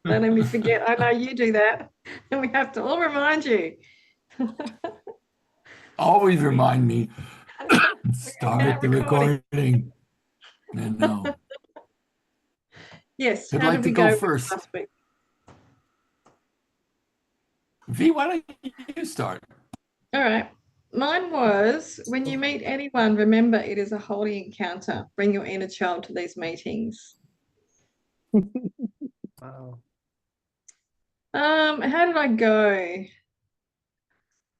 Don't let me forget. I know you do that. And we have to all remind you. Always remind me. Can't Start the recording. recording. I know. Yes, I'd how like did to we go go with first. last week? V, why don't you start? All right. Mine was when you meet anyone, remember it is a holy encounter. Bring your inner child to these meetings. Wow. How did I go?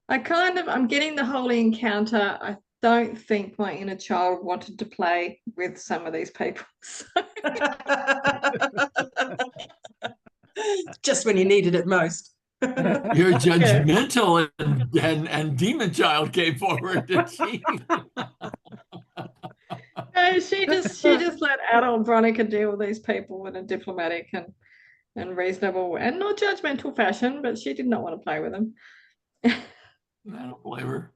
I'm getting the holy encounter. I don't think my inner child wanted to play with some of these people. Just when you needed it most. You're judgmental, and Demon Child came forward, did she? No, she just let adult Veronica deal with these people in a diplomatic and reasonable and not judgmental fashion, but she did not want to play with them. I don't blame her.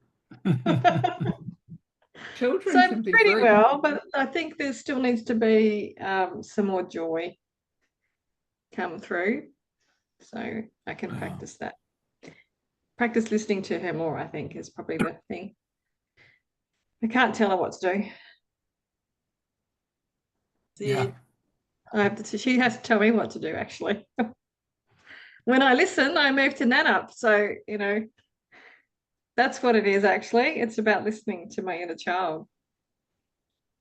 Children So can be pretty very well, but I think there still needs to be some more joy come through. So I can practice that. Practice listening to her more, I think, is probably the thing. I can't tell her what to do. Yeah. She has to tell me what to do, actually. When I listen, I move to Nanup. So, that's what it is, actually. It's about listening to my inner child.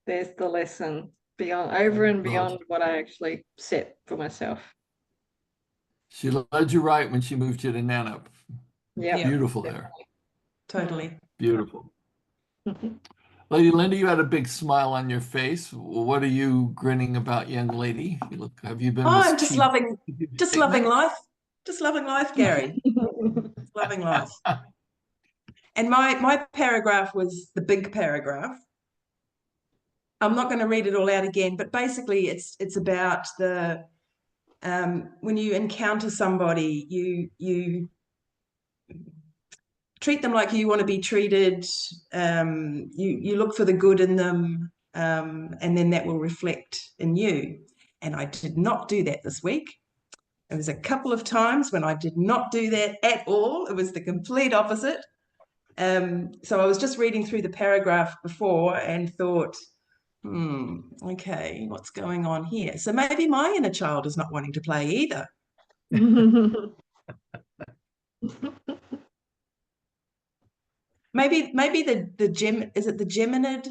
There's the lesson over and beyond what I actually set for myself. She led you right when she moved you to Nanup. Yeah. Beautiful there. Totally. Beautiful. Lady Linda, you had a big smile on your face. What are you grinning about, young lady? Have you been? Oh, I'm just loving life. Just loving life, Gary. Just loving life. And my paragraph was the big paragraph. I'm not going to read it all out again, but basically it's about the when you encounter somebody, you treat them like you want to be treated. You look for the good in them, and then that will reflect in you. And I did not do that this week. There was a couple of times when I did not do that at all. It was the complete opposite. So I was just reading through the paragraph before and thought, okay, what's going on here? So maybe my inner child is not wanting to play either. Maybe is it the Geminid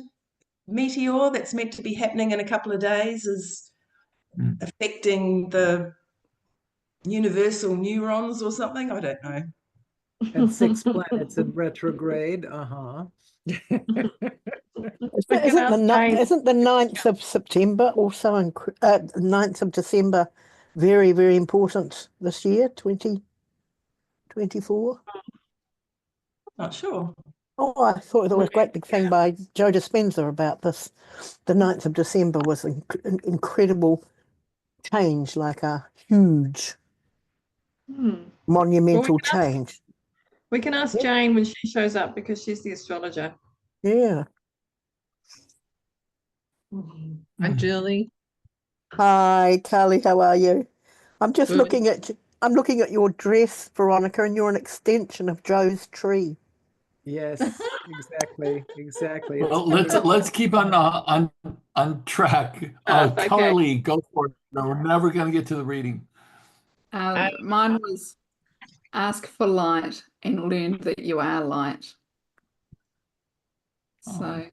meteor that's meant to be happening in a couple of days is affecting the universal neurons or something? I don't know. And 6 planets in retrograde. Isn't the 9th of September also 9th of December very, very important this year, 2024? Not sure. Oh, I thought there was a great big thing by Joe Dispenza about this. The 9th of December was an incredible change, like a huge monumental change. We can ask Jane when she shows up because she's the astrologer. Yeah. Hi, Julie. Hi, Carly. How are you? I'm just looking at your dress, Veronica, and you're an extension of Joe's tree. Yes, exactly. Well, let's keep on track. Okay. Carly, go for it. No, we're never going to get to the reading. Mine was ask for light and learn that you are light. So,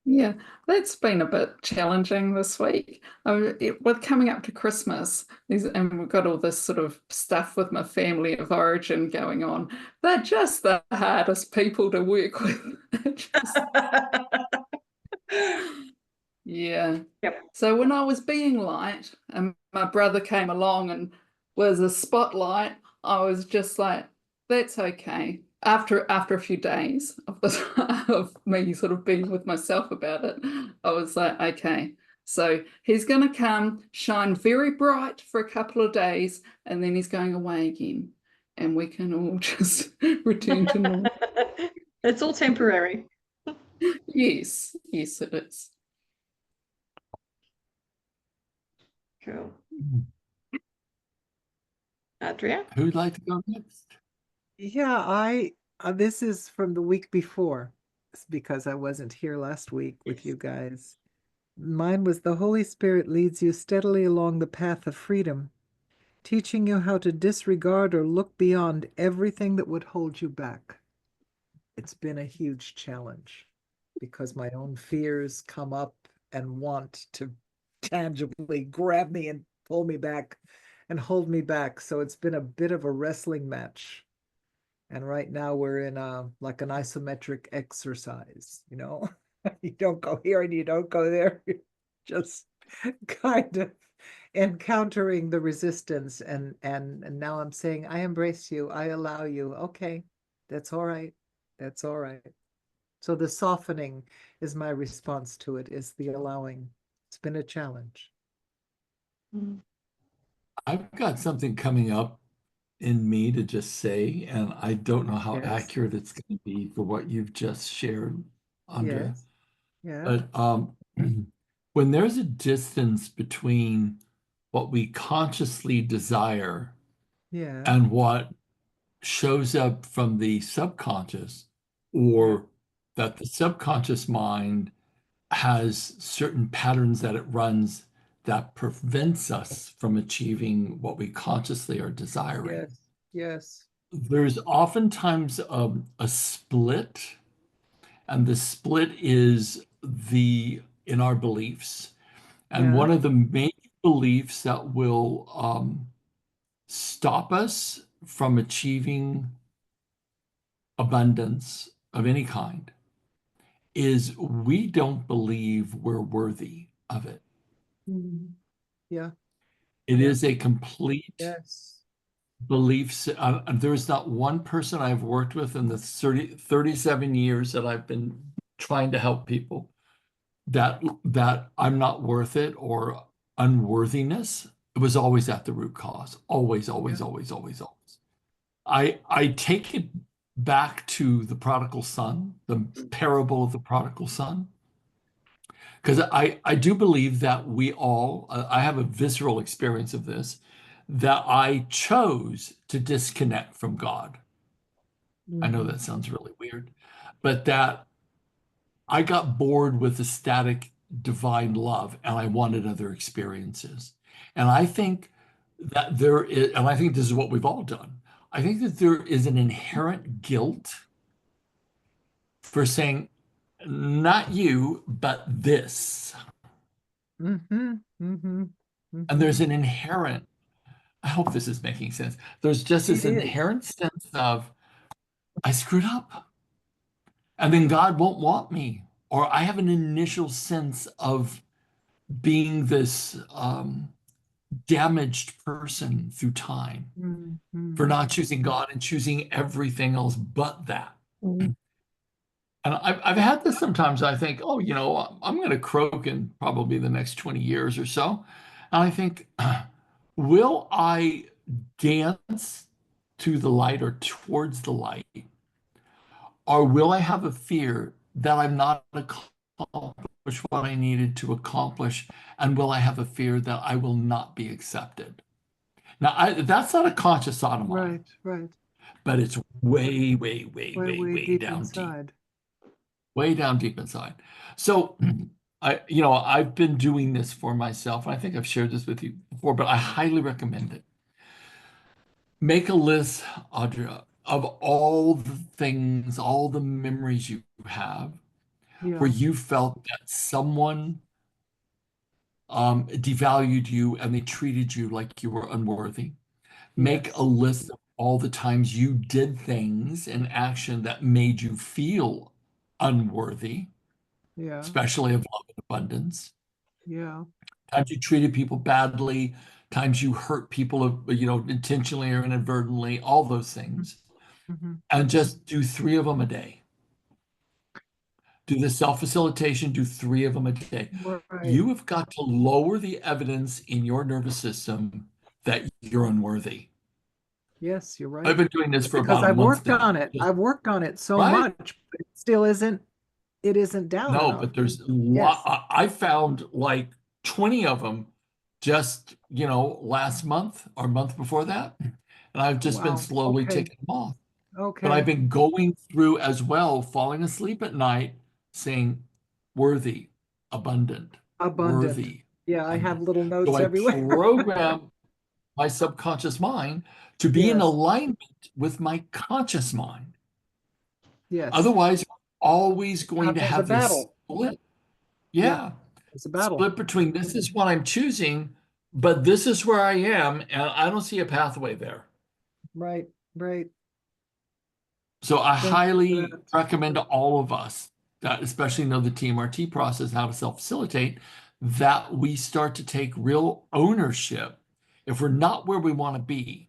yeah, that's been a bit challenging this week. With coming up to Christmas, and we've got all this sort of stuff with my family of origin going on. They're just the hardest people to work with. Yeah. Yep. So when I was being light and my brother came along and was a spotlight, I was just like, that's okay. After a few days of me sort of being with myself about it, I was like, okay, so he's going to come, shine very bright for a couple of days, and then he's going away again, and we can all just return to normal. It's all temporary. Yes, it is. Cool. Adria? Who'd like to go next? Yeah, this is from the week before. It's because I wasn't here last week with Yes. you guys. Mine was the Holy Spirit leads you steadily along the path of freedom, teaching you how to disregard or look beyond everything that would hold you back. It's been a huge challenge because my own fears come up and want to tangibly grab me and pull me back and hold me back. So it's been a bit of a wrestling match. And right now we're in like an isometric exercise, you know? You don't go here and you don't go there. Just kind of encountering the resistance and now I'm saying, I embrace you, I allow you. Okay, that's all right. That's all right. So the softening is my response to it, is the allowing. It's been a challenge. Mm. I've got something coming up in me to just say, and I don't know how Yes. accurate it's going to be for what you've just shared, Andrea. Yes. Yeah. But when there's a distance between what we consciously desire Yeah. and what shows up from the subconscious, or that the subconscious mind has certain patterns that it runs that prevents us from achieving what we consciously are desiring. Yes. Yes. There's oftentimes a split, and the split is in our beliefs. And Yeah. one of the main beliefs that will stop us from achieving abundance of any kind is we don't believe we're worthy of it. Yeah. It Yeah. is a complete Yes. belief. There's not one person I've worked with in the 37 years that I've been trying to help people that I'm not worth it or unworthiness. It was always at the root cause. Always, always, Yeah. always, always, always. I take it back to the prodigal son, the parable of the prodigal son, because I do believe that we all, I have a visceral experience of this, that I chose to disconnect from God. I know that sounds really weird, but that I got bored with the static divine love and I wanted other experiences. And I think that there is, and I think this is what we've all done. I think that there is an inherent guilt for saying, not you, but this. Mm-hmm. Mm-hmm. And there's an inherent, I hope this is making sense. There's just this It is. inherent sense of, I screwed up. And then God won't want me. Or I have an initial sense of being this damaged person through time for not choosing God and choosing everything else but that. Mm. And I've had this sometimes. I think, oh, I'm going to croak in probably the next 20 years or so. And I think, will I dance to the light or towards the light? Or will I have a fear that I'm not accomplished what I needed to accomplish? And will I have a fear that I will not be accepted? Now, that's not a conscious thought of mine, Right. but it's way, way, Way way deep down deep. inside. Way down deep inside. So I've been doing this for myself. And I think I've shared this with you before, but I highly recommend it. Make a list, Audra, of all the things, all the memories you have Yeah. where you felt that someone devalued you and they treated you like you were unworthy. Make Yes. a list of all the times you did things in action that made you feel unworthy, Yeah. especially of love and abundance. Yeah. Times you treated people badly, times you hurt people, intentionally or inadvertently, all those things. Mm-hmm. And just do 3 of them a day. Do the self-facilitation, do 3 of them a day. Right. You have got to lower the evidence in your nervous system that you're unworthy. Yes, you're right. I've been doing this for Because about a I've month worked now. on it. I've worked on it so Right? much, but it still isn't down No, enough. but there's Yes. I found like 20 of them just, last month or month before that. And I've just been Wow. slowly Okay. taking them off. Okay. But I've been going through as well, falling asleep at night, saying worthy, abundant, Abundant. worthy. Yeah, I have abundant. little notes So I everywhere. program my subconscious mind to be in Yes. alignment with my conscious mind. Yes. Otherwise, we're always going to There's a have this battle. split. Yeah. Yeah. It's a battle. Split between this is what I'm choosing, but this is where I am, and I don't see a pathway there. Right. Right. So I Thank you for highly that. recommend to all of us that especially know the TMRT process, how to self-facilitate, that we start to take real ownership. If we're not where we want to be,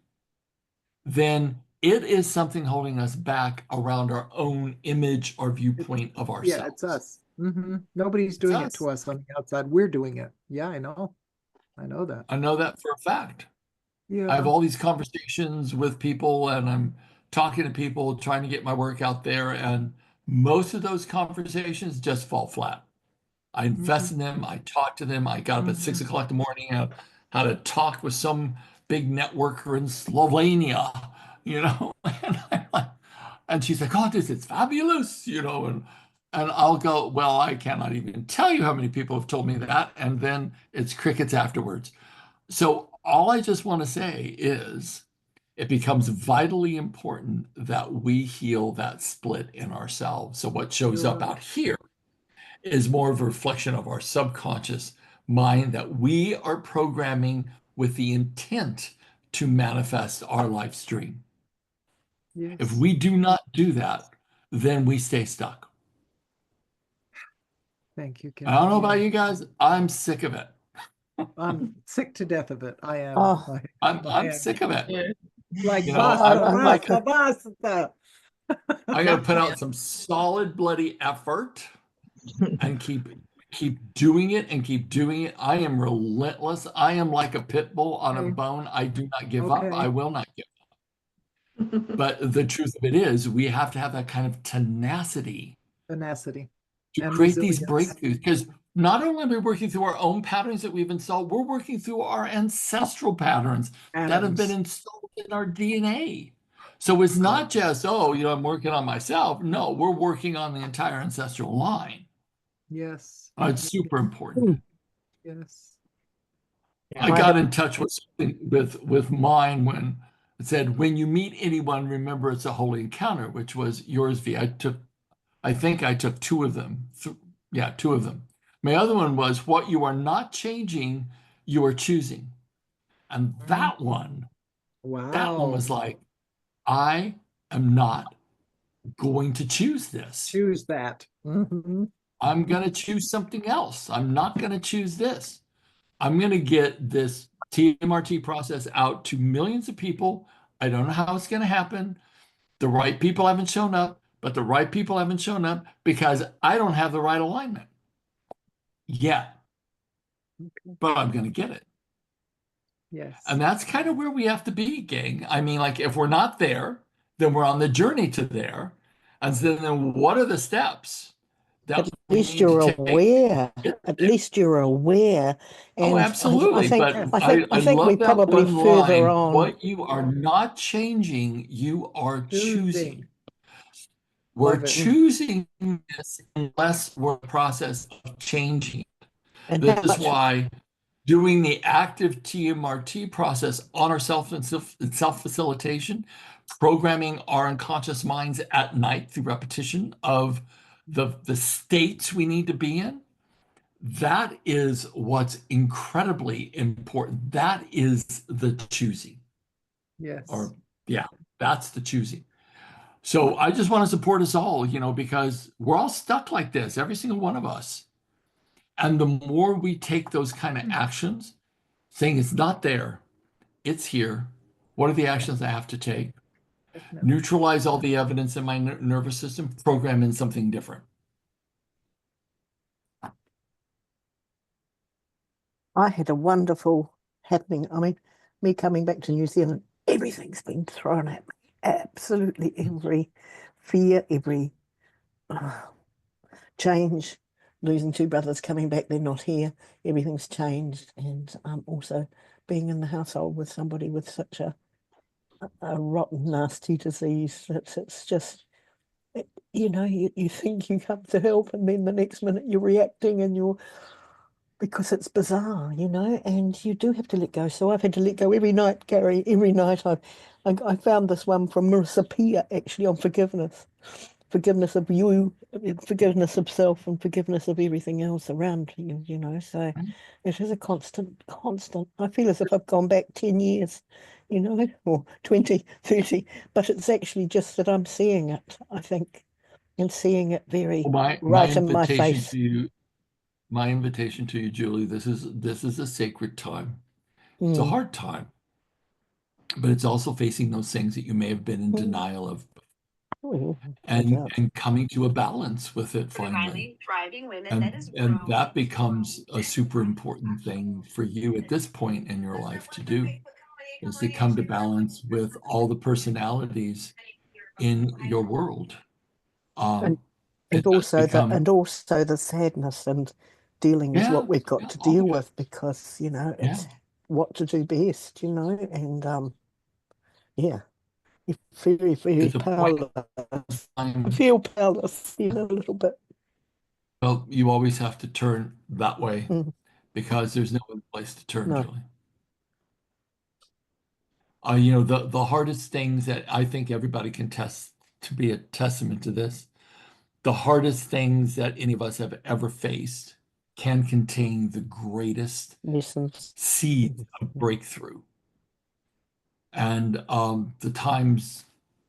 then it is something holding us back around our own image or viewpoint of ourselves. Yeah, it's us. Nobody's doing it us. to us on the outside. We're doing it. Yeah, I know. I know that. I know that for a fact. Yeah. I have all these conversations with people and I'm talking to people trying to get my work out there, and most of those conversations just fall flat. I invest in them, I talk to them, I got up at 6 o'clock in the morning and had a talk with some big networker in Slovenia, and I'm like, and she's like, oh, this is fabulous, and I'll go, well, I cannot even tell you how many people have told me that, and then it's crickets afterwards. So all I just want to say is it becomes vitally important that we heal that split in ourselves. So what shows up out here is more of a reflection of our subconscious mind that we are programming with the intent to manifest our life's dream. Yes. If we do not do that, then we stay stuck. Thank you, I don't know Kevin. about you guys. I'm sick of it. I'm sick to death of it. I am. Oh. I I'm am. sick of it. Yeah. Like I'm like, basta. I got to put out some solid bloody effort and keep doing it and keep doing it. I am relentless. I am like a pit bull on a Okay. bone. I do not give up. Okay. I will not give up. But the truth of it is, we have to have that kind of tenacity Tenacity. to And create these resilience. breakthroughs. Because not only are we working through our own patterns that we've installed, we're working through our ancestral patterns that have been installed in our DNA. So it's not just, I'm working on myself. No, we're working on the entire ancestral line. Yes. It's super important. Yes. I got in touch with mine when it said, when you meet anyone, remember it's a holy encounter, which was yours, V. I think I took two of them. Two of them. My other one was, what you are not changing, you are choosing. And that one was like, I am not going to choose this. Choose that. I'm going to choose something else. I'm not going to choose this. I'm going to get this TMRT process out to millions of people. I don't know how it's going to happen. The right people haven't shown up, but the right people haven't shown up because I don't have the right alignment yet. But I'm going to get it. Yes. And that's kind of where we have to be, gang. I mean, like, if we're not there, then we're on the journey to there. And so then what are the steps? At least you're aware. At least you're aware. And absolutely. I think we're probably further on. What you are not changing, you are choosing. We're choosing this unless we're in the process of changing. And this is why doing the active TMRT process on ourselves and self-facilitation, programming our unconscious minds at night through repetition of the states we need to be in, that is what's incredibly important. That is the choosing. Yes. That's the choosing. So I just want to support us all, because we're all stuck like this, every single one of us. And the more we take those kind of actions, saying it's not there, it's here. What are the actions I have to take? Definitely. Neutralize all the evidence in my nervous system, program in something different. I had a wonderful happening. I mean, me coming back to New Zealand, everything's been thrown at me. Absolutely every fear, every change, losing two brothers, coming back, they're not here, everything's changed, and also being in the household with somebody with such a rotten, nasty disease. It's just, you know, you think you come to help, and then the next minute you're reacting, and because it's bizarre, you know, and you do have to let go. So I've had to let go every night, Gary. Every night I found this one from Marissa Peer actually on forgiveness. Forgiveness of you, forgiveness of self, and forgiveness of everything else around you, you know. So it is a constant. I feel as if I've gone back 10 years, you know, or 20, 30, but it's actually just that I'm seeing it, I think, and seeing it very My right in my invitation face. to you, my invitation to you, Julie, this is a sacred time. It's a Mm. hard time, but it's also facing those things that you may have been in Mm. denial of, Oh, no and doubt. coming to a balance with it finally. And that becomes a super important thing for you at this point in your life to do, is to come to balance with all the personalities in your world. And It does also become, the sadness and dealing with yeah, what we've got to all deal of it. with, because you know Yeah. it's what to do best, you know, and yeah, you're very, very It's a point powerless. of I time. feel powerless, you know, a little bit. Well, you always have to turn that way Mm. because there's no other place to turn, No. Julie. You know, the hardest things that I think everybody can to be a testament to this, the hardest things that any of us have ever faced can contain the greatest Lessons. seeds of breakthrough. And the times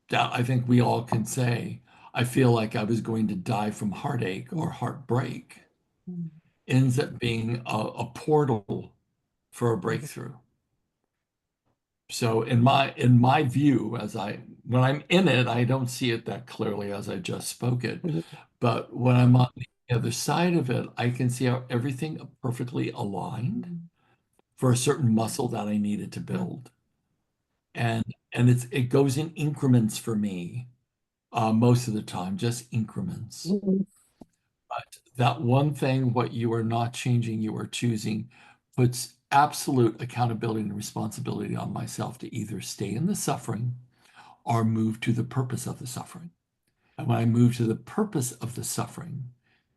that I think we all can say, I feel like I was going to die from heartache or heartbreak, ends up being a portal for a breakthrough. So in my view, when I'm in it, I don't see it that clearly as I just spoke it. But when I'm on the other side of it, I can see how everything perfectly aligned for a certain muscle that I needed to build. And it goes in increments for me, most of the time, just increments. But that one thing, what you are not changing, you are choosing, puts absolute accountability and responsibility on myself to either stay in the suffering or move to the purpose of the suffering. And when I move to the purpose of the suffering,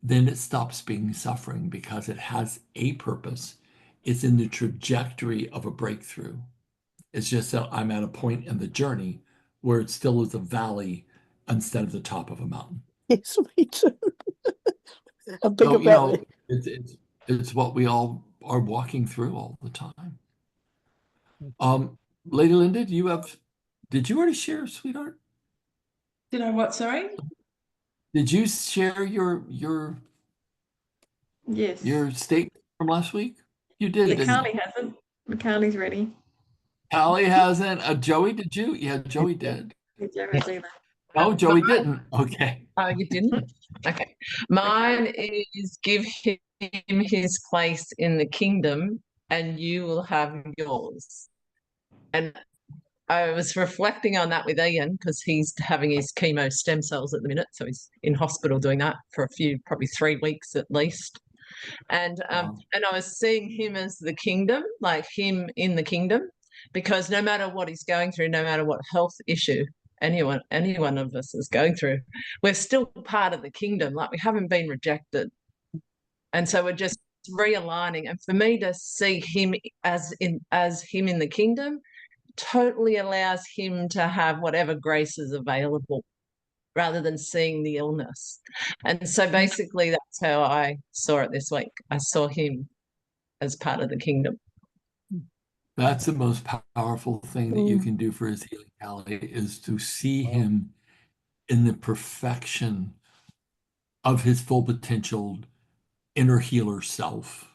then it stops being suffering because it has a purpose. It's in the trajectory of a breakthrough. It's just that I'm at a point in the journey where it still is a valley instead of the top of a mountain. Yes, me too. A bigger So, you know, valley. it's what we all are walking through all the time. Lady Linda, did you already share, sweetheart? Did I what? Sorry? Did you share your Yes. statement from last week? You did, Yeah, didn't Carly you? hasn't. Carly's ready. Callie hasn't. Joey, did you? Yeah, Joey did. Jeremy's either. No, Joey didn't. Okay. Oh, you didn't? Okay. Mine is give him his place in the kingdom and you will have yours. And I was reflecting on that with Ian because he's having his chemo stem cells at the minute. So he's in hospital doing that for probably 3 weeks at least. And Wow. and I was seeing him as the kingdom, like him in the kingdom, because no matter what he's going through, no matter what health issue any one of us is going through, we're still part of the kingdom. Like we haven't been rejected. And so we're just realigning. And for me to see him as him in the kingdom totally allows him to have whatever grace is available rather than seeing the illness. And so basically that's how I saw it this week. I saw him as part of the kingdom. That's the most powerful thing that you can do for his healing, Callie, is to see him in the perfection of his full potential inner healer self.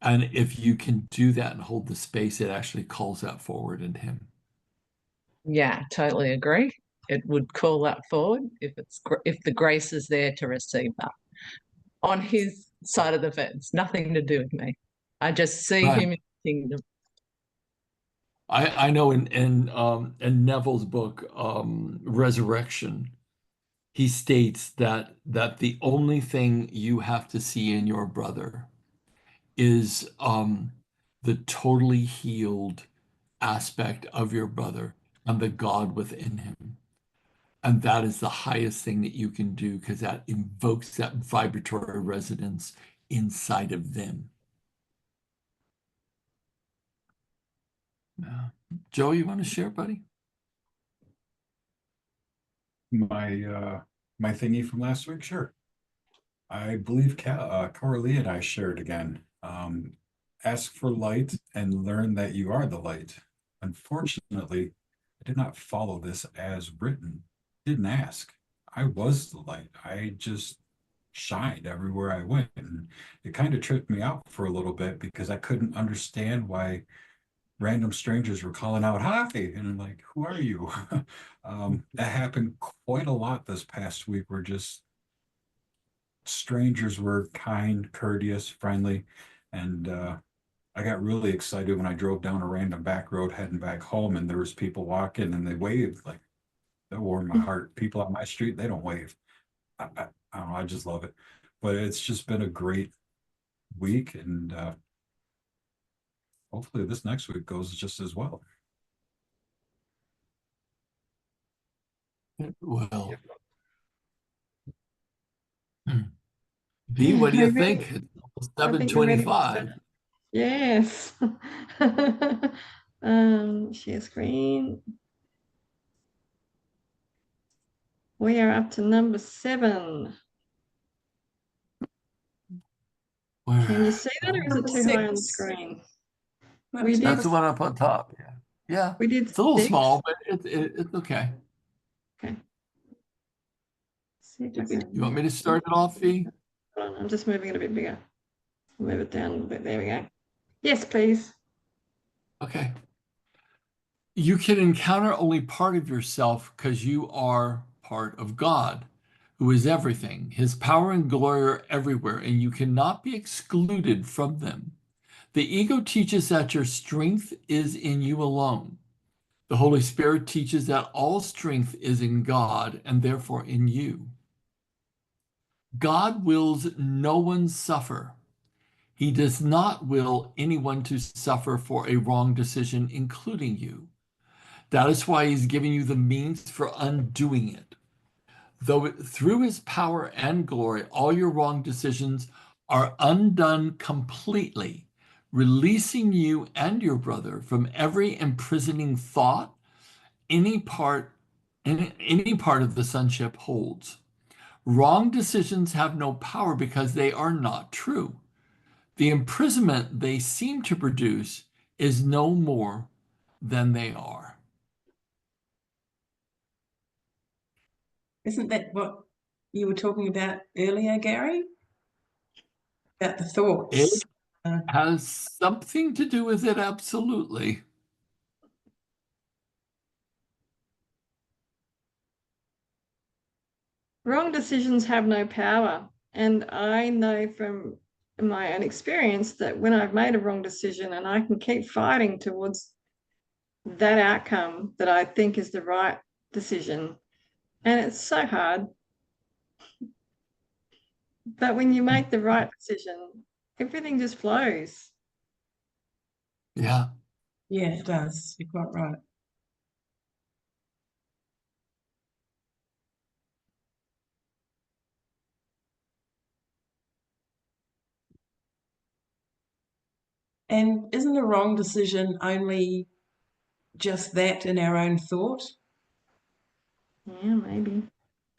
And if you can do that and hold the space, it actually calls that forward in him. Yeah, totally agree. It would call that forward if the grace is there to receive that on his side of the fence. Nothing to do with me. I just see Right. him in the kingdom. I know in Neville's book, Resurrection, he states that the only thing you have to see in your brother is the totally healed aspect of your brother and the God within him. And that is the highest thing that you can do because that invokes that vibratory resonance inside of them. Joe, you want to share, buddy? My thingy from last week, sure. I believe Coralie and I shared again. Ask for light and learn that you are the light. Unfortunately, I did not follow this as written. Didn't ask. I was the light. I just shined everywhere I went. And it kind of tripped me out for a little bit because I couldn't understand why random strangers were calling out, "Hi," and I'm like, "Who are you?" That happened quite a lot this past week where just strangers were kind, courteous, friendly, and I got really excited when I drove down a random back road heading back home, and there was people walking and they waved. Like, that warmed my heart. People on my street, they don't wave. I don't know, I just love it. But it's just been a great week, and hopefully this next week goes just as well. Well, V, what do you think? It's I think we're ready. 7:25. Yes. Share screen. We are up to number 7. Can you see that, or is it too high on the screen? We did. That's the one up on top. Yeah. Yeah. We did. It's a little 6. small, but it's okay. Okay. See if I can. You want me to start it off, V? Hold on, I'm just moving it a bit bigger. I'll move it down a little bit. There we go. Yes, please. Okay. You can encounter only part of yourself because you are part of God, who is everything. His power and glory are everywhere, and you cannot be excluded from them. The ego teaches that your strength is in you alone. The Holy Spirit teaches that all strength is in God and therefore in you. God wills no one suffer. He does not will anyone to suffer for a wrong decision, including you. That is why he's giving you the means for undoing it. Though through his power and glory, all your wrong decisions are undone completely, releasing you and your brother from every imprisoning thought any part of the sonship holds. Wrong decisions have no power because they are not true. The imprisonment they seem to produce is no more than they are. Isn't that what you were talking about earlier, Gary? About the thoughts. It has something to do with it, absolutely. Wrong decisions have no power. And I know from my own experience that when I've made a wrong decision and I can keep fighting towards that outcome that I think is the right decision, and it's so hard. But when you make the right decision, everything just flows. Yeah. Yeah, it does. You're quite right. And isn't a wrong decision only just that in our own thought? Yeah, maybe.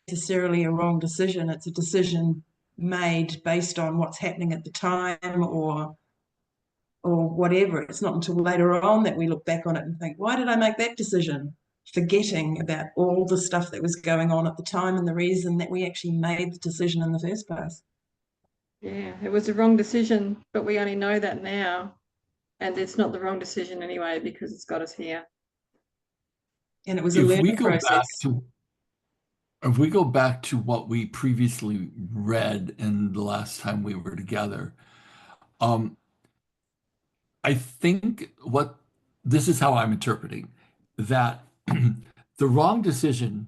Necessarily a wrong decision. It's a decision made based on what's happening at the time or whatever. It's not until later on that we look back on it and think, why did I make that decision? Forgetting about all the stuff that was going on at the time and the reason that we actually made the decision in the first place. Yeah, it was a wrong decision, but we only know that now. And it's not the wrong decision anyway because it's got us here. And it was a learning process. If we go back to what we previously read in the last time we were together, I think this is how I'm interpreting that the wrong decision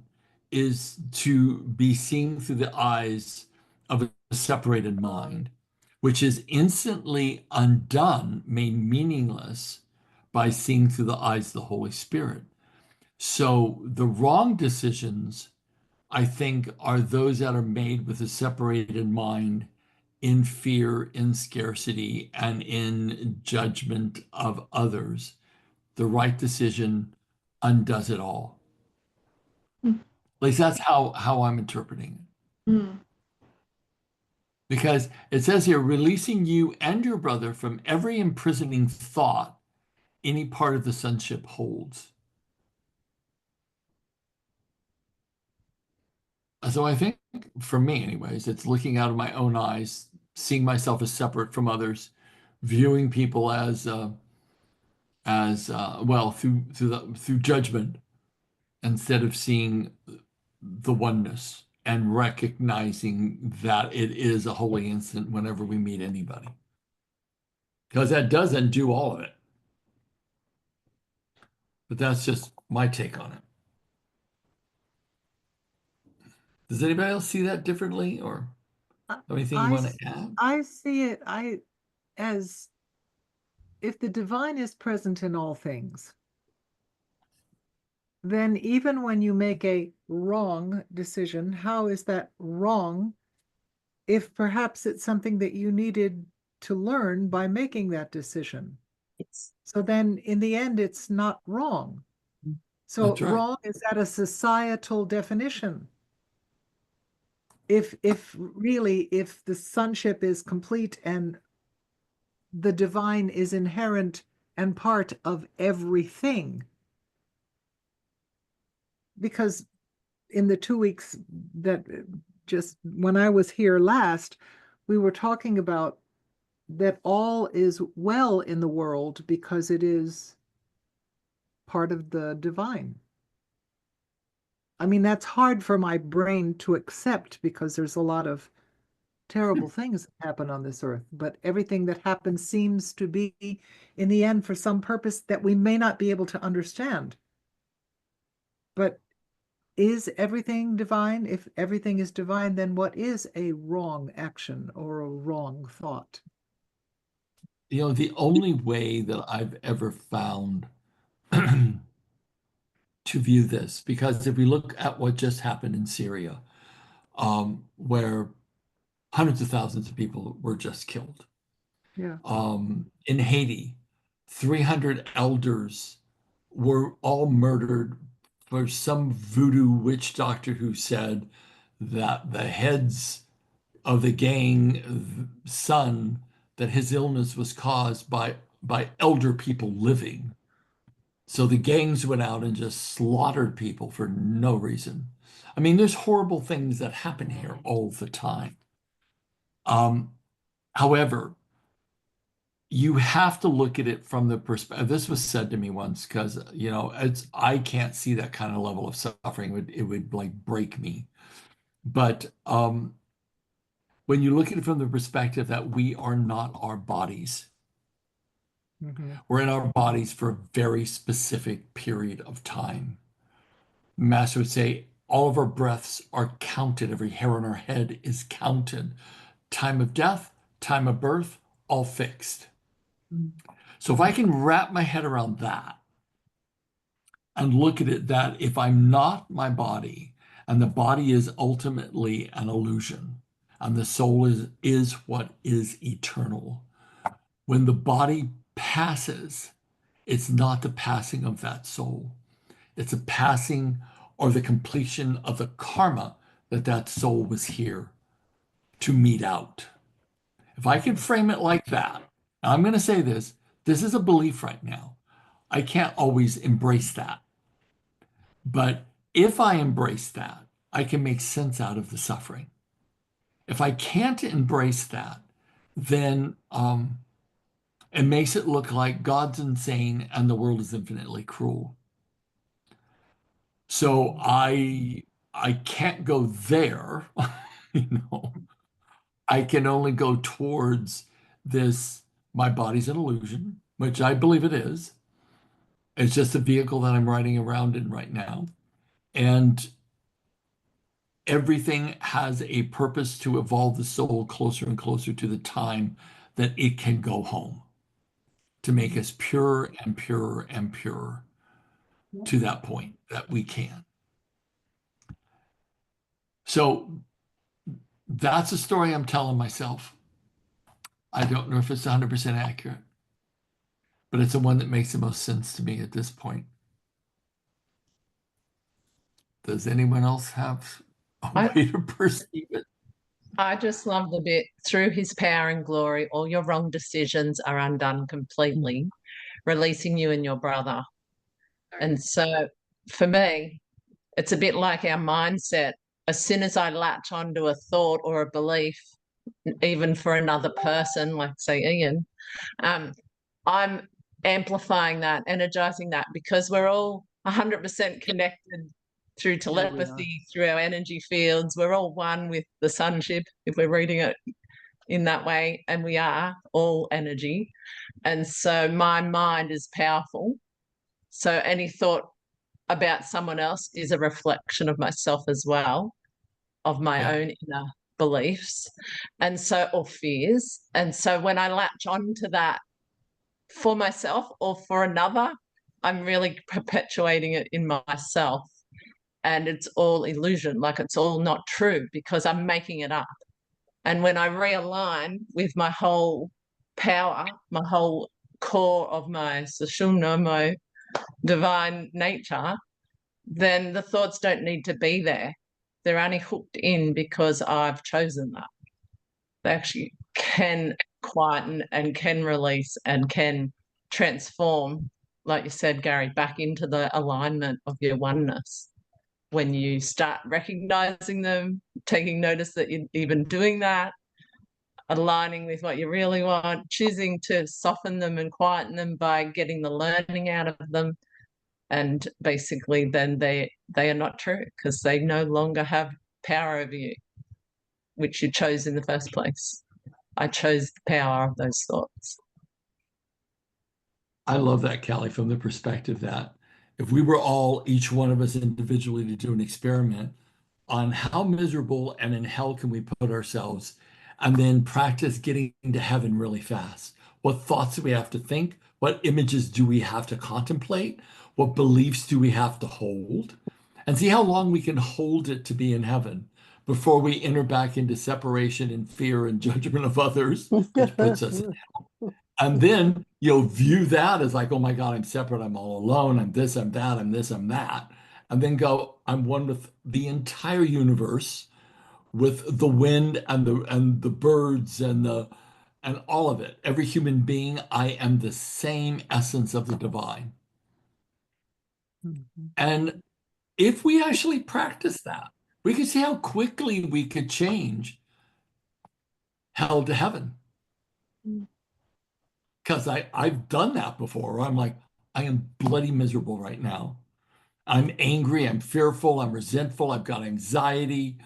is to be seen through the eyes of a separated mind, which is instantly undone, made meaningless by seeing through the eyes of the Holy Spirit. So the wrong decisions, I think, are those that are made with a separated mind, in fear, in scarcity, and in judgment of others. The right decision undoes it all. Mm. At least that's how I'm interpreting it. Mm. Because it says here, releasing you and your brother from every imprisoning thought any part of the sonship holds. So I think, for me anyways, it's looking out of my own eyes, seeing myself as separate from others, viewing people as well through judgment, instead of seeing the oneness and recognizing that it is a holy instant whenever we meet anybody. Because that does undo all of it. But that's just my take on it. Does anybody else see that differently, or anything you want to add? I see it as if the divine is present in all things, then even when you make a wrong decision, how is that wrong if perhaps it's something that you needed to learn by making that decision? So then in the end, it's not wrong. So That's right. wrong is at a societal definition. If the sonship is complete and the divine is inherent and part of everything, because in the 2 weeks that just when I was here last, we were talking about that all is well in the world because it is part of the divine. I mean, that's hard for my brain to accept because there's a lot of terrible things that happen on this earth, but everything that happens seems to be in the end for some purpose that we may not be able to understand. But is everything divine? If everything is divine, then what is a wrong action or a wrong thought? The only way that I've ever found to view this, because if we look at what just happened in Syria, where hundreds of thousands of people were just killed. Yeah. In Haiti, 300 elders were all murdered for some voodoo witch doctor who said that the heads of the gang son, that his illness was caused by elder people living. So the gangs went out and just slaughtered people for no reason. I mean, there's horrible things that happen here all the time. However, you have to look at it from the perspective. This was said to me once, because I can't see that kind of level of suffering. It would like break me. But when you look at it from the perspective that we are not our bodies, we're in our bodies for a very specific period of time. Master would say all of our breaths are counted. Every hair on our head is counted. Time of death, time of birth, all fixed. So if I can wrap my head around that and look at it that if I'm not my body, and the body is ultimately an illusion, and the soul is what is eternal, when the body passes, it's not the passing of that soul. It's a passing or the completion of the karma that soul was here to meet out. If I can frame it like that, I'm going to say this is a belief right now. I can't always embrace that. But if I embrace that, I can make sense out of the suffering. If I can't embrace that, then it makes it look like God's insane and the world is infinitely cruel. So I can't go there, I can only go towards this, my body's an illusion, which I believe it is. It's just a vehicle that I'm riding around in right now. And everything has a purpose to evolve the soul closer and closer to the time that it can go home, to make us purer and purer and purer to that point that we can. So that's a story I'm telling myself. I don't know if it's 100% accurate, but it's the one that makes the most sense to me at this point. Does anyone else have a way to perceive it? I just love the bit, through his power and glory, all your wrong decisions are undone completely, releasing you and your brother. And so for me, it's a bit like our mindset. As soon as I latch onto a thought or a belief, even for another person, like say Ian, I'm amplifying that, energizing that, because we're all 100% connected through telepathy, through our energy fields. We're all one with the sonship, if we're reading it in that way, and we are all energy. And so my mind is powerful. So any thought about someone else is a reflection of myself as well, of my own inner beliefs, and so, or fears. And so when I latch onto that for myself or for another, I'm really perpetuating it in myself. And it's all illusion, like it's all not true, because I'm making it up. And when I realign with my whole power, my whole core of my sushumna, my divine nature, then the thoughts don't need to be there. They're only hooked in because I've chosen that. They actually can quieten and can release and can transform, like you said, Gary, back into the alignment of your oneness. When you start recognizing them, taking notice that you're even doing that, aligning with what you really want, choosing to soften them and quieten them by getting the learning out of them. And basically then they are not true, because they no longer have power over you, which you chose in the first place. I chose the power of those thoughts. I love that, Callie, from the perspective that if we were all, each one of us individually, to do an experiment on how miserable and in hell can we put ourselves, and then practice getting to heaven really fast. What thoughts do we have to think? What images do we have to contemplate? What beliefs do we have to hold? And see how long we can hold it to be in heaven before we enter back into separation and fear and judgment of others, which puts us in hell. And then you'll view that as like, oh my God, I'm separate, I'm all alone, I'm this, I'm that, I'm this, I'm that. And then go, I'm one with the entire universe, with the wind and the birds and all of it. Every human being, I am the same essence of the divine. And if we actually practice that, we can see how quickly we could change hell to heaven. Because I've done that before. I'm like, I am bloody miserable right now. I'm angry, I'm fearful, I'm resentful, I've got anxiety.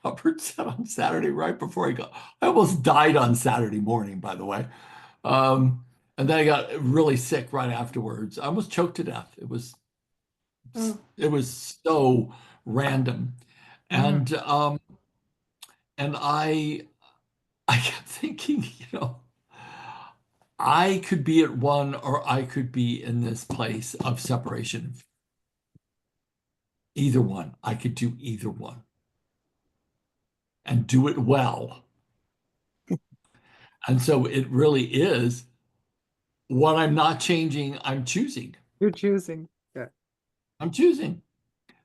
Robert said on Saturday, right before I almost died on Saturday morning, by the way. And then I got really sick right afterwards. I almost choked to death. It was so random. And I kept thinking, I could be at one, or I could be in this place of separation. Either one. I could do either one. And do it well. And so it really is what I'm not changing, I'm choosing. You're choosing. Yeah. I'm choosing.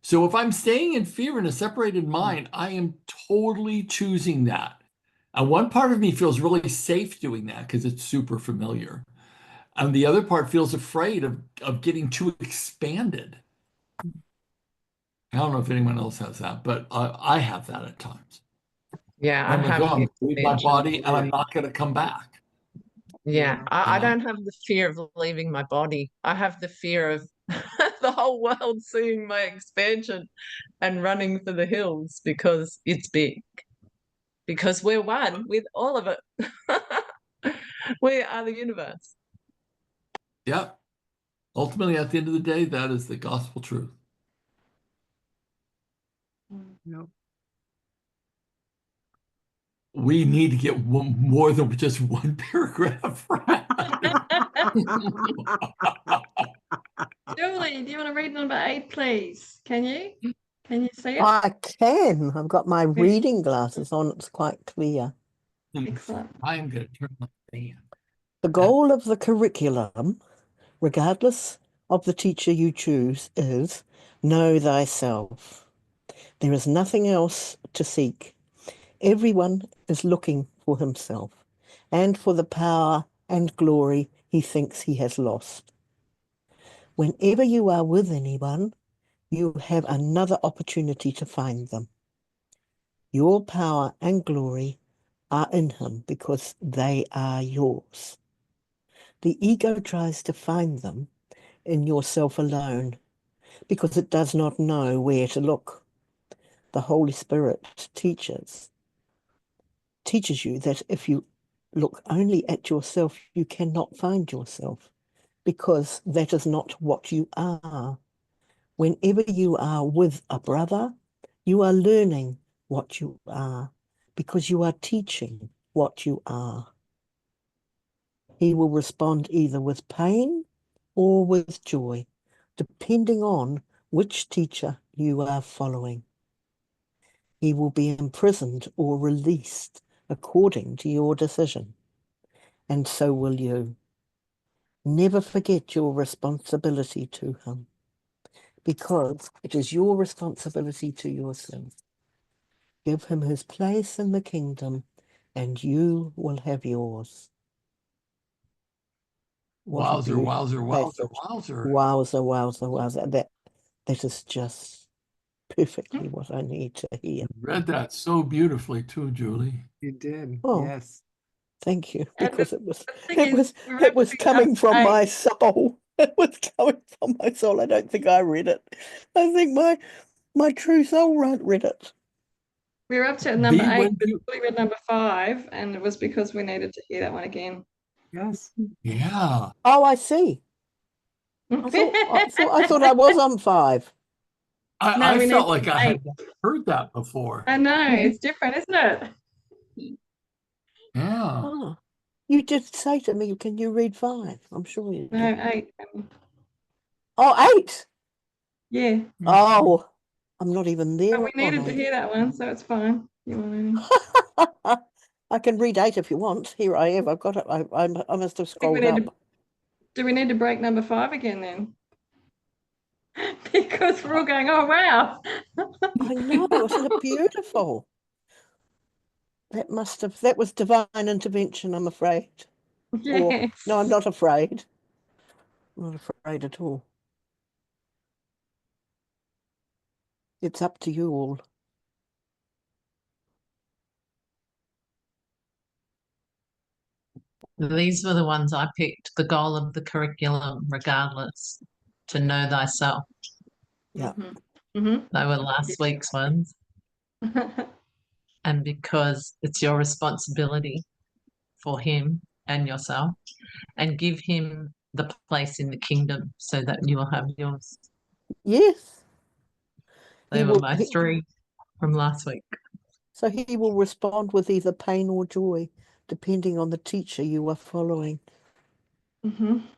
So if I'm staying in fear in a separated mind, I am totally choosing that. And one part of me feels really safe doing that because it's super familiar. And the other part feels afraid of getting too expanded. I don't know if anyone else has that, but I have that at times. Yeah, I'm like, oh, I'm going to leave my body and I'm not going to come back. Yeah, I don't have the fear of leaving my body. I have the fear of the whole world seeing my expansion and running for the hills because it's big. Because we're one with all of it. We are the universe. Yeah. Ultimately, at the end of the day, that is the gospel truth. No. We need to get more than just one paragraph right. Julie, do you want to read number 8, please? Can you? Can you see it? I can. I've got my reading glasses on. It's quite clear. Excellent. I am going to turn my fan. The goal of the curriculum, regardless of the teacher you choose, is know thyself. There is nothing else to seek. Everyone is looking for himself and for the power and glory he thinks he has lost. Whenever you are with anyone, you have another opportunity to find them. Your power and glory are in him because they are yours. The ego tries to find them in yourself alone because it does not know where to look. The Holy Spirit teaches you that if you look only at yourself, you cannot find yourself because that is not what you are. Whenever you are with a brother, you are learning what you are because you are teaching what you are. He will respond either with pain or with joy, depending on which teacher you are following. He will be imprisoned or released according to your decision, and so will you. Never forget your responsibility to him, because it is your responsibility to yourself. Give him his place in the kingdom, and you will have yours. What a Wowzer, wowzer, beautiful wowzer, passage. wowzer. Wowzer, wowzer, wowzer. That is just perfectly what I need to hear. You read that so beautifully too, Julie. You did. Oh. Yes. Thank you, And because it was the thing is, we're it was actually up coming from to my 8. soul. It was coming from my soul. I don't think I read it. I think my true soul read it. We're up to number Be 8, when but you, we read number 5, and it was because we needed to hear that one again. Yes. yeah. Oh, I see. I thought I was on 5. No, I we felt need like to I be had heard that before. I know, it's different, isn't it? Yeah. Oh, you did say to me, can you read 5? I'm sure you did. No, 8. Oh, 8. Yeah, Oh, I'm not even there but we on needed to 8. hear that one, so it's fine. You want I can read 8 if you want. Here I have. I've got it. I must have I think we scrolled need up. to, do we need to break number 5 again then? Because we're all going, oh wow. I know, isn't it beautiful? That was divine intervention, I'm afraid. Or, Yes. no, I'm not afraid. I'm not afraid at all. It's up to you all. These were the ones I picked. The goal of the curriculum, regardless, to know thyself. Yeah. Mhm. They were last week's ones. Mhm. And because it's your responsibility for him and yourself, and give him the place in the kingdom so that you will have yours. Yes. They He were will, my 3 from last week. so he will respond with either pain or joy, depending on the teacher you are following. Mhm.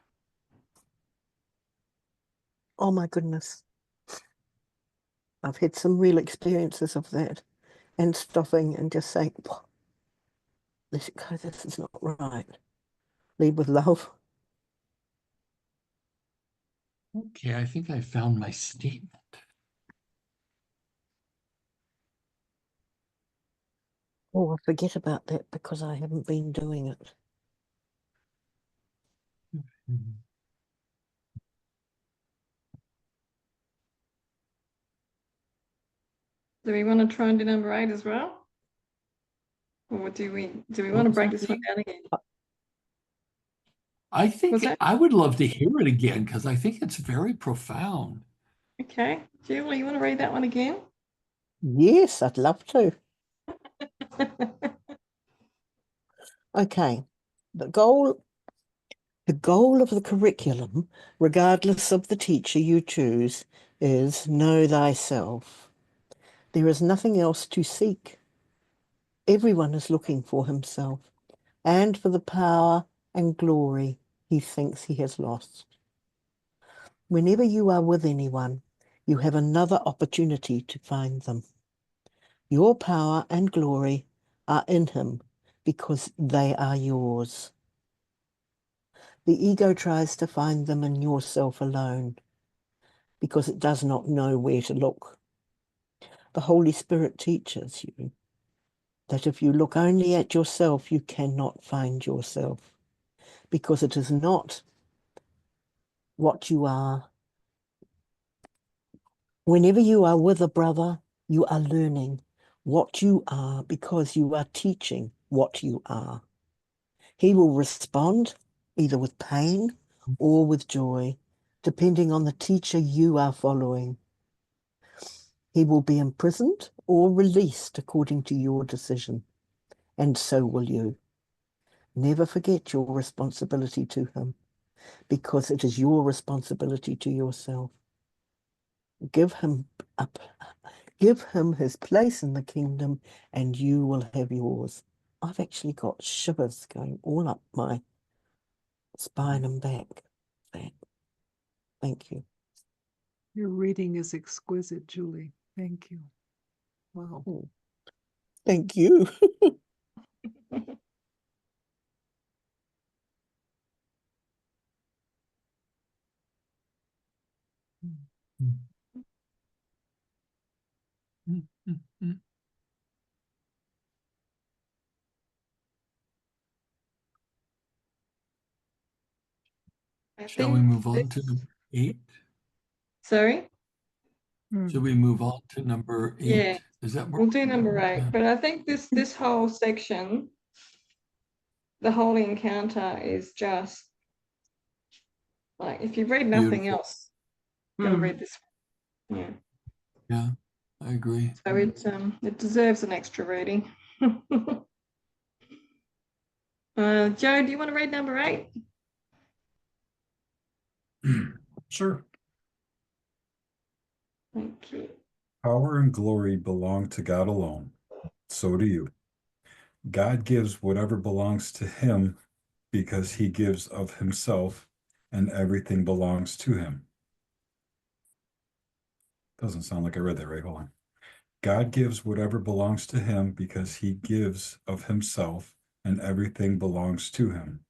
Oh my goodness. I've had some real experiences of that, and stopping and just saying, let it go, this is not right. Lead with love. Okay, I think I found my statement. Oh, I forget about that because I haven't been doing it. Mhm. Do we want to try and do number 8 as well? Or do we What want to was break that this one again? down again? I Was think that I would love to hear it again because I think it's very profound. okay? Julie, you want to read that one again? Yes, I'd love to. Okay. The goal of the curriculum, regardless of the teacher you choose, is know thyself. There is nothing else to seek. Everyone is looking for himself and for the power and glory he thinks he has lost. Whenever you are with anyone, you have another opportunity to find them. Your power and glory are in him because they are yours. The ego tries to find them in yourself alone because it does not know where to look. The Holy Spirit teaches you that if you look only at yourself, you cannot find yourself because it is not what you are. Whenever you are with a brother, you are learning what you are because you are teaching what you are. He will respond either with pain or with joy, depending on the teacher you are following. He will be imprisoned or released according to your decision, and so will you. Never forget your responsibility to him, because it is your responsibility to yourself. Give him his place in the kingdom, and you will have yours. I've actually got shivers going all up my spine and back. Thank you. Your reading is exquisite, Julie. Thank you. Wow. Oh, thank you. Shall we move on to number 8? Sorry? Should we move on to number 8? Yeah. Is that We'll do number 8, Yeah. but I think this whole section, the whole encounter, is just like, if you read nothing Beautiful. else, you've got to read this. Yeah. Yeah, I agree. So it deserves an extra reading. Joe, do you want to read number 8? Sure. Thank you. Power and glory belong to God alone. So do you. God gives whatever belongs to him because he gives of himself, and everything belongs to him. Doesn't sound like I read that right. Hold on. God gives whatever belongs to him because he gives of himself, and everything belongs to him.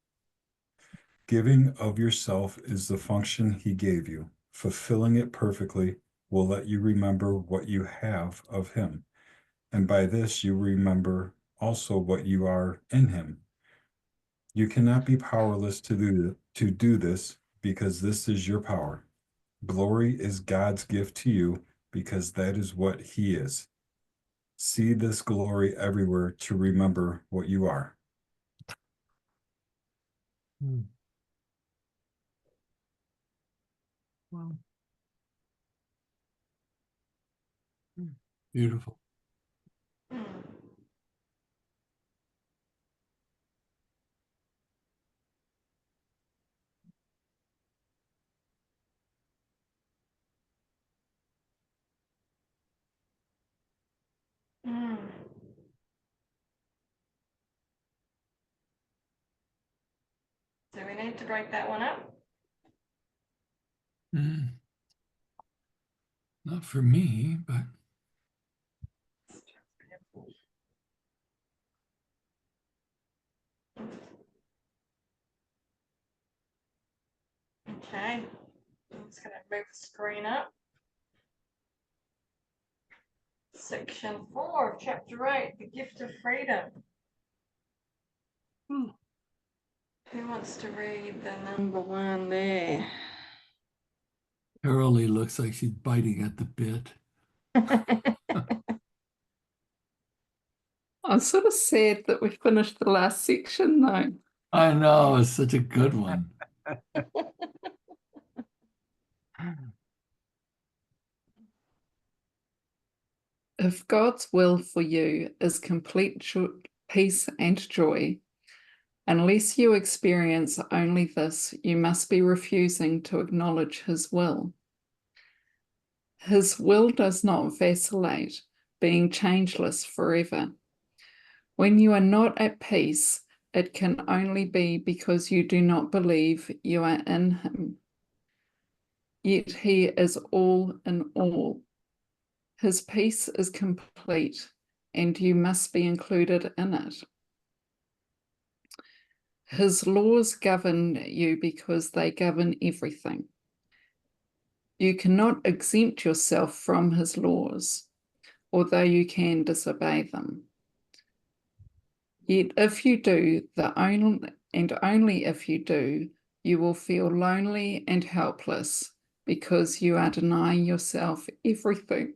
Giving of yourself is the function he gave you. Fulfilling it perfectly will let you remember what you have of him. And by this you remember also what you are in him. You cannot be powerless to do this because this is your power. Glory is God's gift to you because that is what he is. See this glory everywhere to remember what you are. Wow. Beautiful. So we need to break that one up. Not for me, but Okay. I'm just going to move the screen up. Section 4 of chapter 8, the gift of freedom. Who wants to read the number 1 there? Carolee looks like she's biting at the bit. I'm sort of sad that we finished the last section, though. I know, it's such a good one. If God's will for you is complete peace and joy, unless you experience only this, you must be refusing to acknowledge his will. His will does not vacillate, being changeless forever. When you are not at peace, it can only be because you do not believe you are in him. Yet he is all in all. His peace is complete, and you must be included in it. His laws govern you because they govern everything. You cannot exempt yourself from his laws, although you can disobey them. Yet if you do, only if you do, you will feel lonely and helpless because you are denying yourself everything.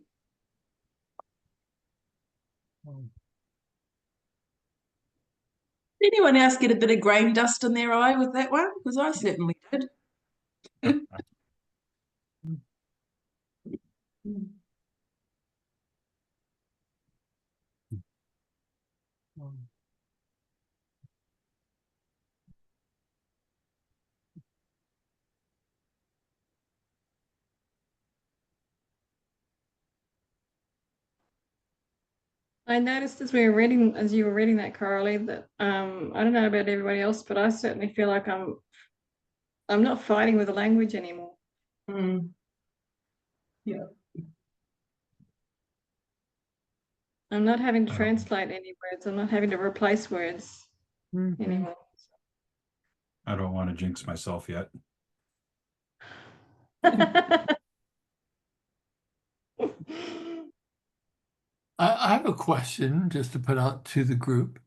Did anyone else get a bit of grain dust in their eye with that one? Because I certainly did. I noticed as you were reading that, Coralie, that I don't know about everybody else, but I certainly feel like I'm not fighting with the language anymore. Yeah. I'm not having to I don't- translate any words. I'm not having to replace words Mhm. anymore. I don't want to jinx myself yet. I have a question just to put out to the group.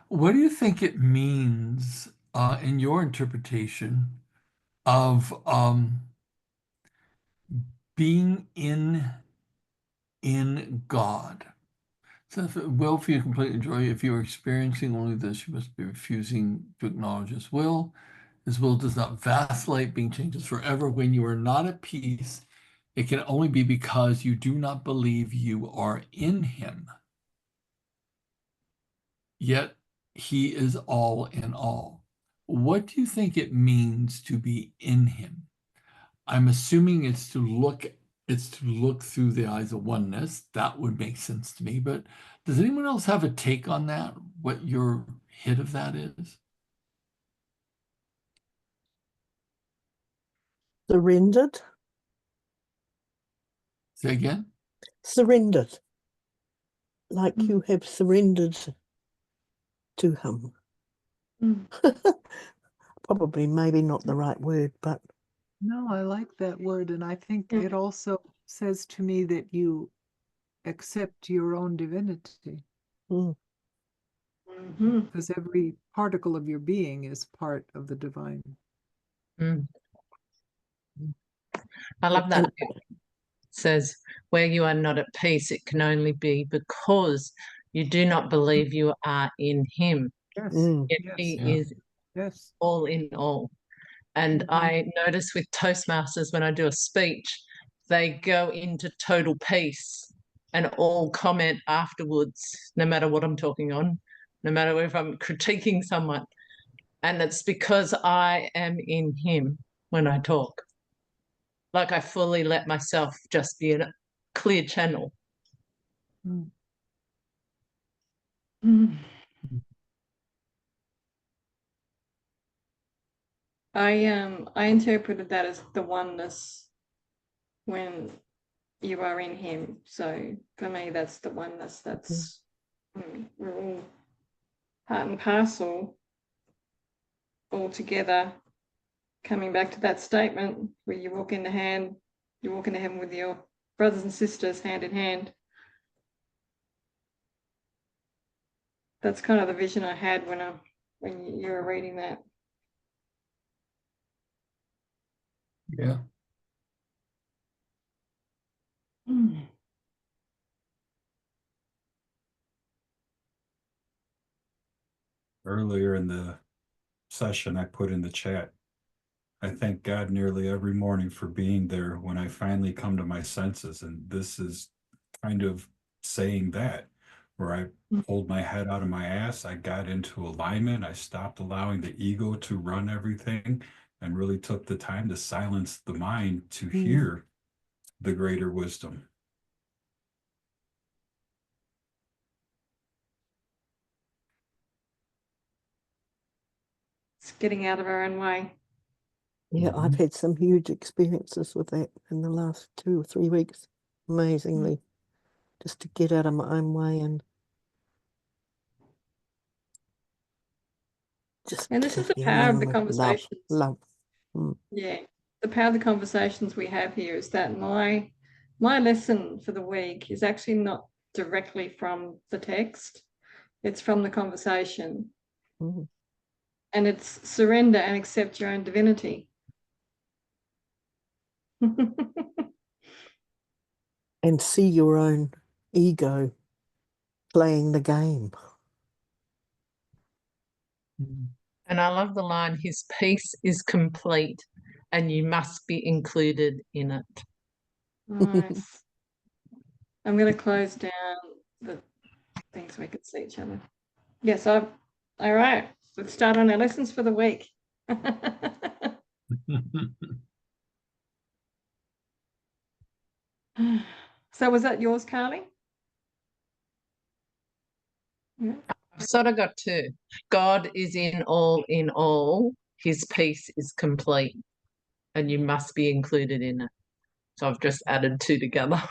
What do you think it means in your interpretation of being in God? So if it will for you completely enjoy, if you're experiencing only this, you must be refusing to acknowledge his will. His will does not vacillate, being changes forever. When you are not at peace, it can only be because you do not believe you are in him. Yet he is all in all. What do you think it means to be in him? I'm assuming it's to look through the eyes of oneness. That would make sense to me. But does anyone else have a take on that? What your hit of that is? Surrendered. Say again? Surrendered. Like you have surrendered to him. Mm. Probably maybe not the right word, but No, I like that word. And I think Mm. it also says to me that you accept your own divinity, mm, Mhm. because every particle of your being is part of the divine. I love that. and- It says, where you are not at peace, it can only be because you do not believe you are in him. Yes. Yet Yes. he Yeah. is Yes. all in all. And Mhm. I notice with Toastmasters, when I do a speech, they go into total peace and all comment afterwards, no matter what I'm talking on, no matter if I'm critiquing someone. And it's because I am in him when I talk. Like I fully let myself just be in a clear channel. Mm. Mm. I interpreted that as the oneness when you are in him. So for me, that's the oneness. That's we're all part and parcel, all together. Coming back to that statement where you walk into heaven with your brothers and sisters hand in hand. That's kind of the vision I had when you were reading that. Yeah. Mm. Earlier in the session, I put in the chat, I thank God nearly every morning for being there when I finally come to my senses. And this is kind of saying that, where I pulled my head out of my ass, I got into alignment, I stopped allowing the ego to run everything, and really took the time to silence the mind to hear the greater wisdom. It's getting out of our own way. Yeah, I've had some huge experiences with that in the last 2 or 3 weeks. Amazingly, just to get out of my own way and just And this is the be power of the alone with love, conversations. love. Mm. Yeah, the power of the conversations we have here is that my lesson for the week is actually not directly from the text. It's from the conversation. Mm. And it's surrender and accept your own divinity. And see your own ego playing the game. And I love the line, his peace is complete and you must be included in it. Nice. I'm going to close down the thing so we can see each other. Yes, all right. Let's start on our lessons for the week. So was that yours, Carly? Yeah. I've sort of got two. God is in all, his peace is complete, and you must be included in it. So I've just added two together.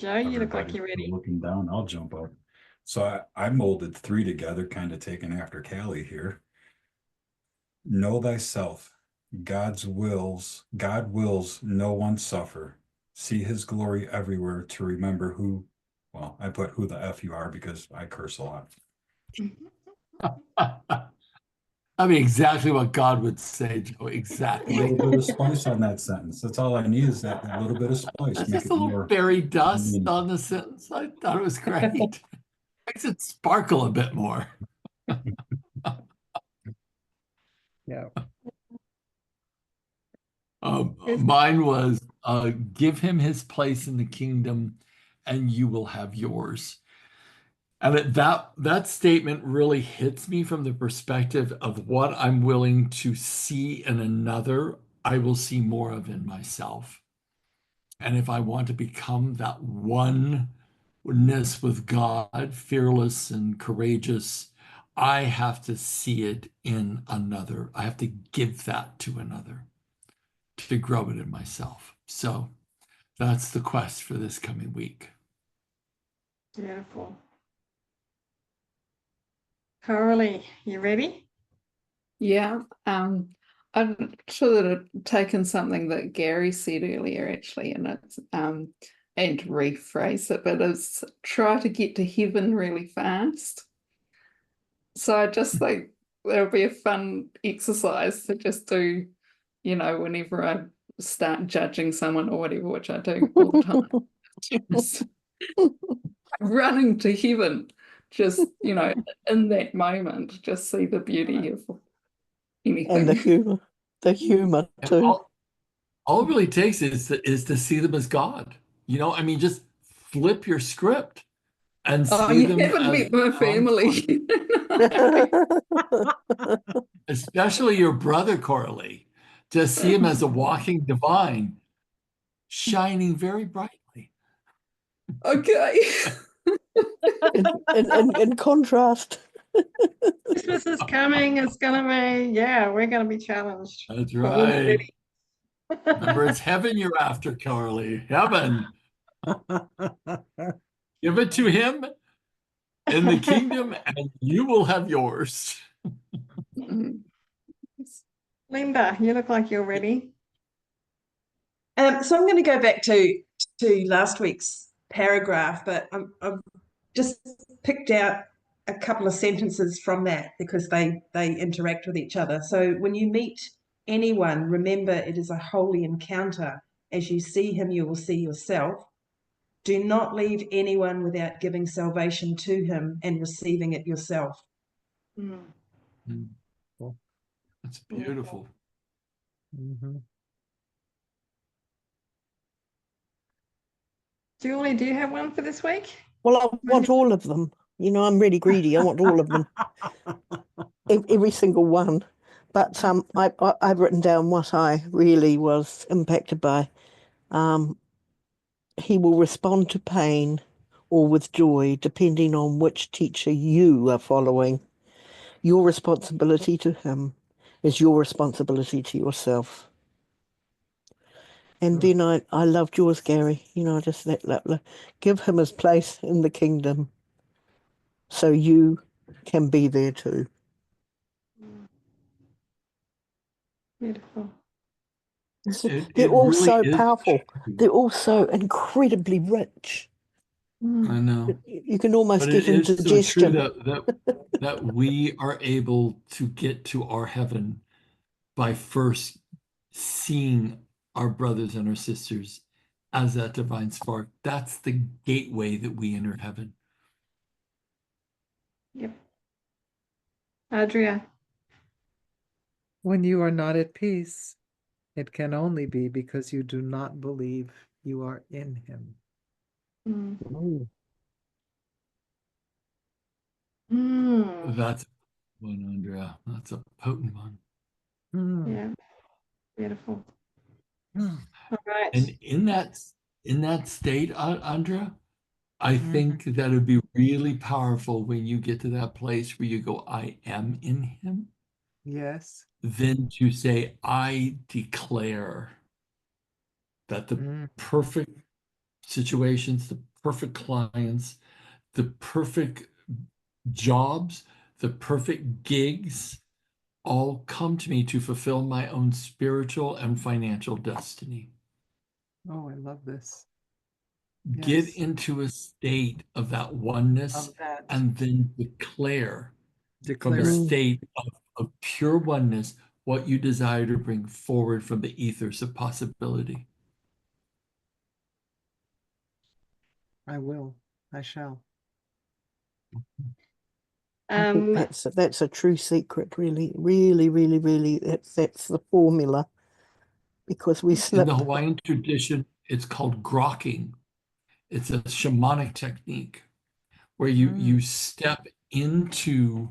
Joe, you look like Everybody you're ready. looking down, I'll jump up. So I molded 3 together, kind of taken after Callie here. Know thyself. God wills no one suffer. See his glory everywhere to remember who, well, I put who the F you are because I curse a lot. I mean, exactly what God would say, Joe. A Exactly. little bit of spice on that sentence. That's all I need is that little bit of spice. That's Make just it a little more fairy dust meaningful. on the sentence. I thought it was great. Makes it sparkle a bit more. Yeah. Mine was give him his place in the kingdom and you will have yours. And that statement really hits me from the perspective of what I'm willing to see in another, I will see more of in myself. And if I want to become that oneness with God, fearless and courageous, I have to see it in another. I have to give that to another to grow it in myself. So that's the quest for this coming week. Beautiful. Coralie, you ready? Yeah. I'm sure that I've taken something that Gary said earlier, actually, and it's and rephrase it, but it's try to get to heaven really fast. So I just think it'll be a fun exercise to just do, whenever I start judging someone or whatever, which I do all the time. Just running to heaven, just in that moment, just see the beauty of anything. And the humor And too. all it really takes is to see them as God. I mean, just flip your script and see you them haven't as met my family. especially your brother, Coralie. Just see him as a walking divine, shining very brightly. Okay. in contrast. Christmas is coming. It's going to be, we're going to be challenged. That's But we'll be right. ready. Remember, it's heaven you're after, Coralie. Heaven. Give it to him in the kingdom, and you will have yours. Linda, you look like you're ready. So I'm going to go back to last week's paragraph, but I've just picked out a couple of sentences from that because they interact with each other. So when you meet anyone, remember it is a holy encounter. As you see him, you will see yourself. Do not leave anyone without giving salvation to him and receiving it yourself. That's beautiful. Mhm. Julie, do you have one for this week? Well, I want all of them. I'm really greedy. I want all of them. Every single one. But I've written down what I really was impacted by. He will respond to pain or with joy, depending on which teacher you are following. Your responsibility to him is your responsibility to yourself. And then I loved yours, Gary. You know, just give him his place in the kingdom so you can be there too. Beautiful. They're all really so is powerful. true. They're all so incredibly rich. I know. You can almost But get it is so true indigestion. that we are able to get to our heaven by first seeing our brothers and our sisters as that divine spark. That's the gateway that we enter heaven. Yep. Adria. When you are not at peace, it can only be because you do not believe you are in him. Mm. That's one, Andrea. That's a potent one. Yeah. Beautiful. Mm. All right. And in that state, Andrea, I think that it'd be really powerful when you get to that place where you go, I am in him. Yes. Then to say, I declare that the perfect situations, the perfect clients, the perfect jobs, the perfect gigs all come to me to fulfill my own spiritual and financial destiny. Oh, I love this. Get Yes. into a state of that oneness Of that. and then declare from Declare a it. state of pure oneness what you desire to bring forward from the ethers of possibility. I will. I shall. I think that's a true secret, really, really, really, really. That's the formula, because we In slip. the Hawaiian tradition, it's called grokking. It's a shamanic technique where you step into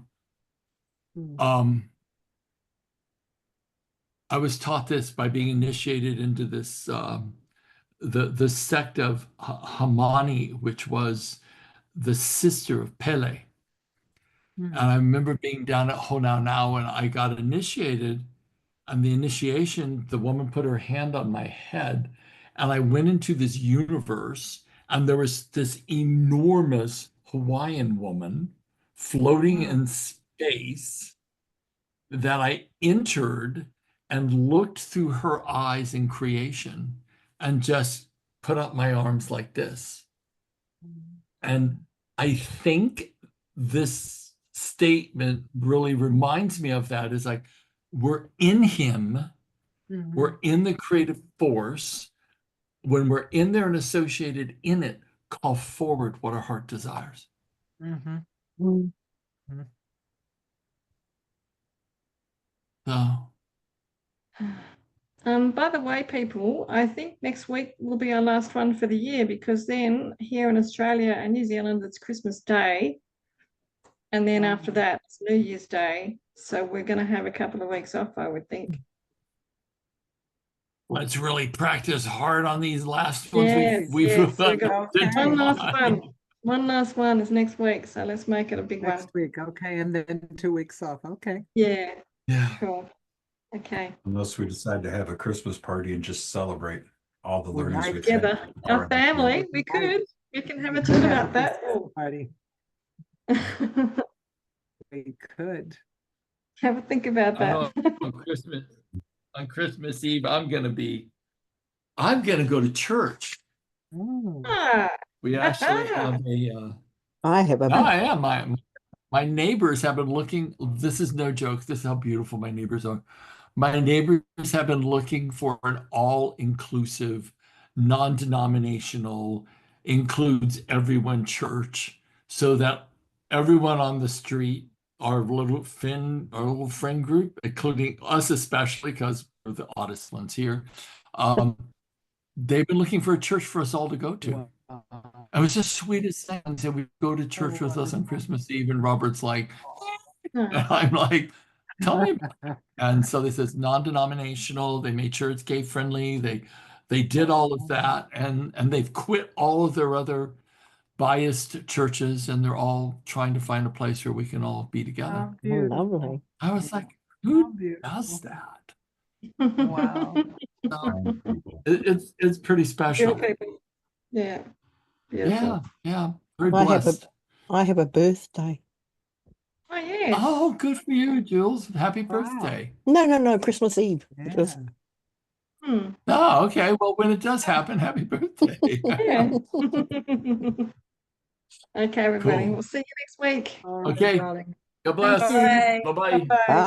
I was taught this by being initiated into this the sect of Hamani, which was the sister of Pele. And I remember being down at Honaunau and I got initiated. And the initiation, the woman put her hand on my head, and I went into this universe, and there was this enormous Hawaiian woman floating in space that I entered and looked through her eyes in creation and just put up my arms like this. And I think this statement really reminds me of that, is like, we're in him, we're in the creative force. When we're in there and associated in it, call forward what our heart desires. So, by the way, people, I think next week will be our last one for the year, because then here in Australia and New Zealand, it's Christmas Day. And then after that, it's New Year's Day. So we're going to have a couple of weeks off, I would think. let's really practice hard on these last ones. Yes, we've we got one last one. One last one is next week. So let's make it a big one. Next week. Okay. And then 2 weeks off. Okay. Yeah. Yeah. Sure. Okay. Unless we decide to have a Christmas party and just celebrate all the learnings we've Together, had. our family, we could. We can have a chat about that. Party. We could. Have a think about that. On Christmas Eve, I'm gonna go to church. We actually have I have a. No, I am. My neighbors have been looking. This is no joke. This is how beautiful my neighbors are. My neighbors have been looking for an all-inclusive, non-denominational, includes everyone church, so that everyone on the street, our little friend group, including us especially, because we're the oddest ones here, they've been looking for a church for us all to go to. It was the sweetest thing. They said, we go to church with us on Christmas Eve, and Robert's like, and I'm like, tell me about it. And so this is non-denominational. They made sure it's gay friendly. They did all of that, and they've quit all of their other biased churches, and they're all trying to find a place where we can all be together. How Oh, beautiful. lovely. I was like, How who beautiful. does that? Wow. Kind people. It's pretty Real special. people. Yeah. Yeah, Beautiful. yeah. Very I have blessed. I have a birthday. Oh, yes. Oh, good for you, Jules. Happy Wow. birthday. No, Christmas Eve. It was Yeah. Hmm. Oh, okay. Well, when it does happen, happy birthday. Yeah. Okay, everybody. Cool. We'll see you next week. All right, Okay. darling. God bless. Thank you. Bye-bye. Bye-bye. bye.